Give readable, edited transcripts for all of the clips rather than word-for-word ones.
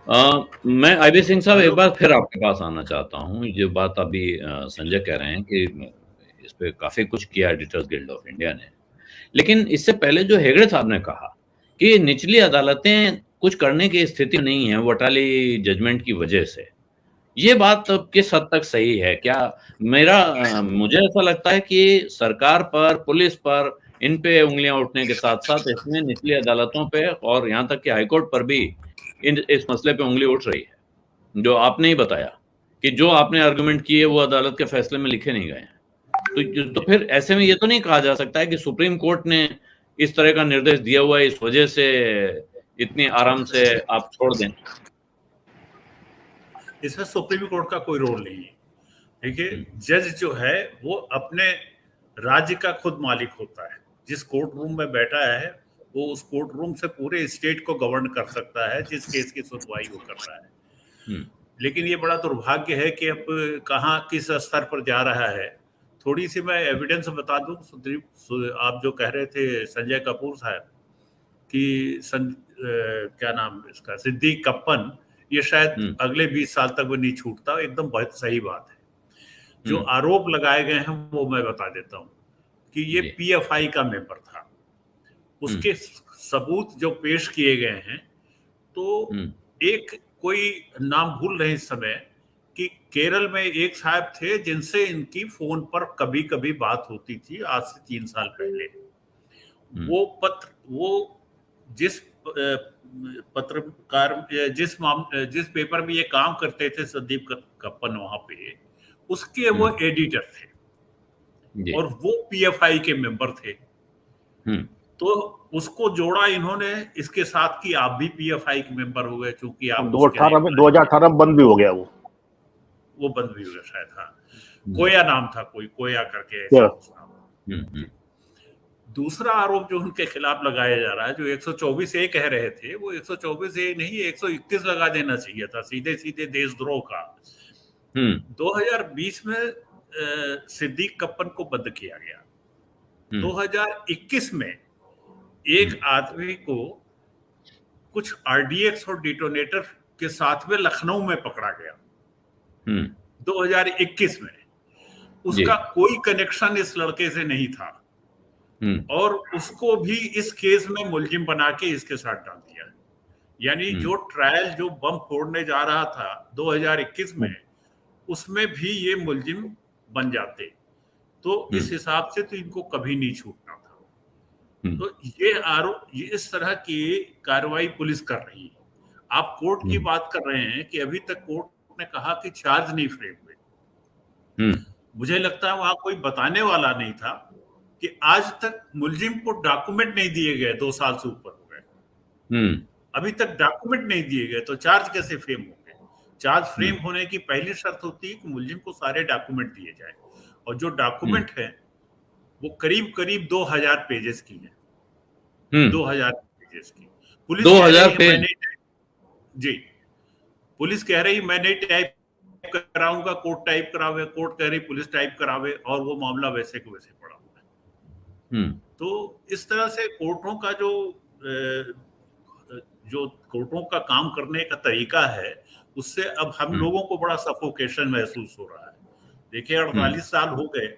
मैं आईबी सिंह साहब एक हेलो। बार फिर आपके पास आना चाहता हूँ। ये बात अभी संजय कह रहे हैं कि इस पे काफ़ी कुछ किया एडिटर्स गिल्ड ऑफ इंडिया ने। लेकिन इससे पहले जो हेगड़े साहब ने कहा कि निचली अदालतें कुछ करने की स्थिति में नहीं है वटाली जजमेंट की वजह से। ये बात अब किस हद तक सही है? क्या मुझे ऐसा लगता है कि सरकार पर, पुलिस पर इन पे उँगलियाँ उठने के साथ-साथ इसमें निचली अदालतों पे और यहाँ तक कि हाई कोर्ट पर भी इन इस मसले पे उँगली उठ रही है। जो आपने ही बताया कि जो आपने आर्गुमेंट किए वो अदालत के फैसले में लिखे नहीं गए हैं। तो फिर ऐसे में ये तो नहीं कहा जा सकता है कि सुप्रीम कोर्ट ने इस तरह का निर्देश दिया हुआ है, इस वजह से इतनी आराम से आप छोड़ दें। इसमें सुप्रीम कोर्ट का कोई रोल नहीं है। देखिए, हुँ, जज जो है वो अपने राज्य का खुद मालिक होता है। जिस कोर्ट रूम में बैठा है वो उस कोर्ट रूम से पूरे स्टेट को गवर्न कर सकता है, जिस केस की सुनवाई वो कर रहा है। हुँ, लेकिन ये बड़ा दुर्भाग्य है कि अब कहाँ किस स्तर पर जा रहा है। थोड़ी सी मैं एविडेंस बता दूं। आप जो कह रहे थे संजय कपूर साहब कि क्या नाम इसका सिद्दीक कप्पन, ये शायद हुँ, अगले 20 साल तक वो नहीं छूटता। एकदम बहुत सही बात है। जो हुँ, आरोप लगाए गए हैं वो मैं बता देता हूँ कि ये जी, पीएफआई का मेंबर था। हुँ, उसके सबूत जो पेश किए गए हैं, तो हुँ, एक कोई नाम भूल रहे इस समय कि केरल में एक साहब थे जिनसे इनकी फोन पर कभी कभी बात होती थी आज से 3 साल पहले। हुँ, वो जिस पत्रकार जिस पेपर में ये काम करते थे संदीप कप्पन वहां पे, उसके वो हुँ, एडिटर थे जी, और वो पीएफआई के मेंबर थे। हुँ, तो उसको जोड़ा इन्होंने इसके साथ कि आप भी पीएफआई के मेंबर हो गए चूंकि आप दो उसके अठारह में एम्प्लॉय थे। 2018 में बंद भी हो गया वो बंद भी हो गया शायद। हाँ, हुँ, कोया नाम था, कोई कोया करके ऐसा वो। कुछ नाम। हुँ, हुँ, जी। दूसरा आरोप जो उनके खिलाफ लगाया जा रहा है, जो 124 ए कह रहे थे, वो 124 ए नहीं 121 लगा देना चाहिए था, सीधे सीधे देशद्रोह का। हुँ, 2020 में सिद्दीक कप्पन को बंद किया गया। हुँ, 2021 में हुँ, एक आदमी को कुछ आरडीएक्स और डिटोनेटर के साथ में लखनऊ में पकड़ा गया हुँ, 2021 में। जी, उसका कोई कनेक्शन इस लड़के से नहीं था हुँ, और उसको भी इस केस में मुलजिम बना के इसके साथ डाल दिया। यानी हुँ, जो ट्रायल जो बम फोड़ने जा रहा था 2021 हुँ, में, उसमें भी ये मुलजिम बन जाते। तो हुँ, इस हिसाब से तो इनको कभी नहीं छूटना था। हुँ, तो ये इस तरह की कार्रवाई पुलिस कर रही है। आप कोर्ट की हुँ, बात कर रहे हैं कि अभी तक कोर्ट ने कहा कि चार्ज नहीं फ्रेम हुए। हुँ, मुझे लगता है वहां कोई बताने वाला नहीं था कि आज तक मुलजिम को डॉक्यूमेंट नहीं दिए गए। 2 साल से ऊपर हो गए, हुँ, अभी तक डॉक्यूमेंट नहीं दिए गए, तो चार्ज कैसे फ्रेम होंगे? चार्ज हुँ, फ्रेम होने की पहली शर्त होती है कि मुलजिम को सारे डॉक्यूमेंट दिए जाए, और जो हुँ, डॉक्यूमेंट है वो करीब करीब 2000 पेजेस की है। हुँ, 2000 पेजेस की। पुलिस कह 2000 रही है पेज। मैंने जी, पुलिस कह रही मैंने टाइप कराऊंगा, कोर्ट टाइप करावे, कोर्ट कह रही पुलिस टाइप करावे, और वो मामला वैसे को वैसे पड़ा हुआ है। हुँ, तो इस तरह से कोर्टों का जो कोर्टों का काम करने का तरीका है, उससे अब हम हुँ, लोगों को बड़ा सफोकेशन महसूस हो रहा है। देखिए, हुँ, 48 साल हो गए,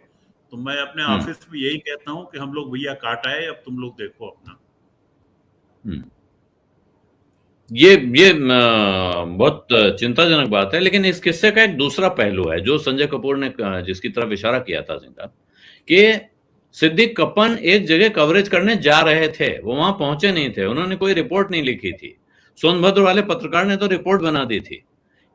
तो मैं अपने हुँ, ऑफिस में यही कहता हूँ कि हम लोग भैया काट आए, अब तुम लोग देखो अपना। हुँ। ये बहुत चिंताजनक बात है, लेकिन इस किस्से का एक दूसरा पहलू है, जो संजय कपूर ने जिसकी तरफ इशारा किया था सिंह साहब, कि सिद्दीक कप्पन एक जगह कवरेज करने जा रहे थे, वो वहाँ पहुँचे नहीं थे, उन्होंने कोई रिपोर्ट नहीं लिखी थी। सोनभद्र वाले पत्रकार ने तो रिपोर्ट बना दी थी।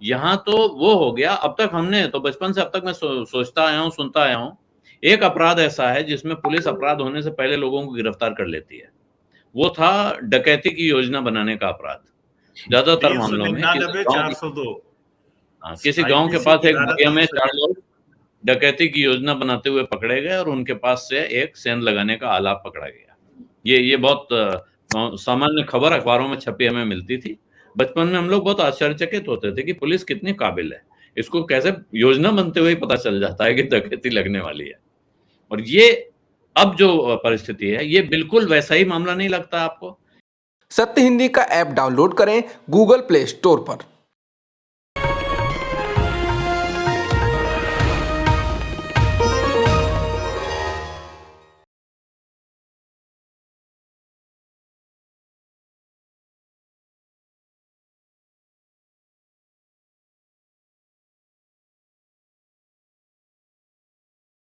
यहाँ तो वो हो गया, अब तक हमने तो बचपन से अब तक मैं सोचता आया हूँ, सुनता आया हूँ, एक अपराध ऐसा है जिसमें पुलिस अपराध होने से पहले लोगों को गिरफ्तार कर लेती है। वो था डकैती की योजना बनाने का अपराध। ज़्यादातर मामलों में 399 402 किसी गाँव के आईपीसी पास की एक धारा भैया में 4 300। लोग डकैती की योजना बनाते हुए पकड़े गए और उनके पास से एक सेंध लगाने का आलाप पकड़ा गया। ये बहुत सामान्य खबर अखबारों में छपी हमें मिलती थी। बचपन में हम लोग बहुत आश्चर्यचकित होते थे कि पुलिस कितनी काबिल है। इसको कैसे योजना बनते हुए ही पता चल जाता है कि डकैती लगने वाली है। और ये अब जो परिस्थिति है, ये बिल्कुल वैसा ही मामला नहीं लगता आपको? सत्य हिंदी का ऐप डाउनलोड करें गूगल प्ले स्टोर पर।